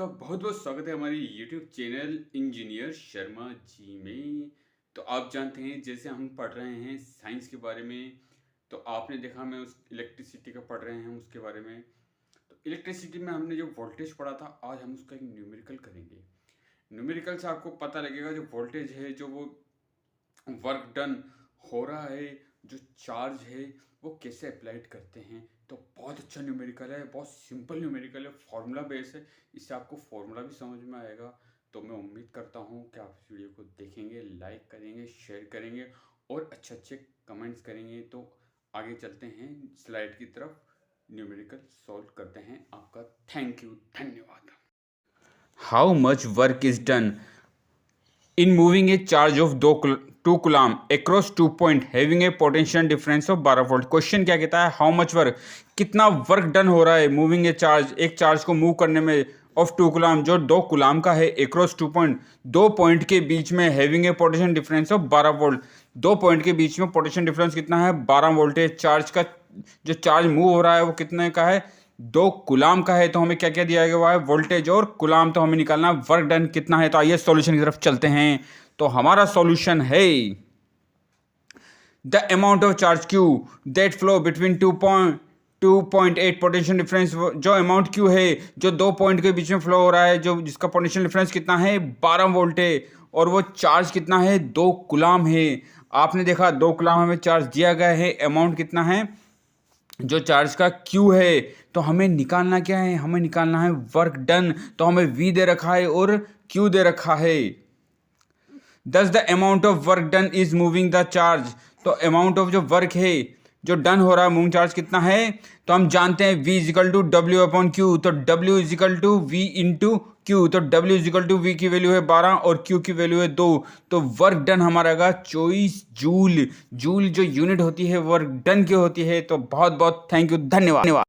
आपका बहुत बहुत स्वागत है हमारे YouTube channel engineer Sharma ji में। तो आप जानते हैं जैसे हम पढ़ रहे हैं साइंस के बारे में, तो आपने देखा मैं उस इलेक्ट्रिसिटी का पढ़ रहे हैं उसके बारे में। तो इलेक्ट्रिसिटी में हमने जो वोल्टेज पढ़ा था, आज हम उसका एक न्यूमेरिकल करेंगे। न्यूमेरिकल से आपको पता लगेगा जो वोल्टेज है, जो वो वर्क डन हो रहा है, जो चार्ज है वो कैसे अप्लाइड करते हैं। तो बहुत अच्छा न्यूमेरिकल है, बहुत सिंपल न्यूमेरिकल है, फार्मूला बेस है। इससे आपको फार्मूला भी समझ में आएगा। तो मैं उम्मीद करता हूँ कि आप इस वीडियो को देखेंगे, लाइक करेंगे, शेयर करेंगे और अच्छे अच्छे कमेंट्स करेंगे। तो आगे चलते हैं स्लाइड की तरफ, न्यूमेरिकल सॉल्व करते हैं। आपका थैंक यू, धन्यवाद। How much work is done in moving a charge of 2 coulomb across 2 point having a potential difference of 12 volt. Question क्या कहता है, हाउ मच वर्क, कितना वर्क डन हो रहा है मूविंग ए चार्ज, एक चार्ज को मूव करने में, ऑफ 2 कूलम, जो 2 कूलम का है, across 2 पॉइंट, 2 पॉइंट के बीच में, having a potential difference of 12 volt, 2 point के बीच में पोटेंशियल डिफरेंस कितना है, 12 वोल्ट है। चार्ज का, जो चार्ज मूव हो रहा है वो कितने का है, 2 कूलम का है। तो हमें क्या क्या दिया गया हुआ है, वोल्टेज और कूलम। तो हमें निकालना है वर्क डन कितना है। तो आइए सॉल्यूशन की तरफ चलते हैं। तो हमारा सॉल्यूशन है the amount of charge Q that flow between 2.8 potential difference, जो अमाउंट क्यू है जो 2 पॉइंट के बीच में फ्लो हो रहा है, जो जिसका पोटेंशियल डिफरेंस कितना है, 12 वोल्ट है, और वो चार्ज कितना है, 2 कूलम है। आपने देखा 2 कूलम हमें चार्ज दिया गया है, अमाउंट कितना है, जो चार्ज का Q है। तो हमें निकालना क्या है, हमें निकालना है वर्क डन। तो हमें V दे रखा है और Q दे रखा है। दस the amount of work done is moving the charge, तो अमाउंट ऑफ जो वर्क है जो डन हो रहा है, मूविंग चार्ज कितना है। तो हम जानते हैं V is equal to W upon Q, तो W is equal to V into Q, तो W इजिकल टू V की वैल्यू है 12 और Q की वैल्यू है 2। तो वर्क डन हमारा आएगा 24 जूल। जूल जो यूनिट होती है वर्क डन की होती है। तो बहुत बहुत थैंक यू, धन्यवाद।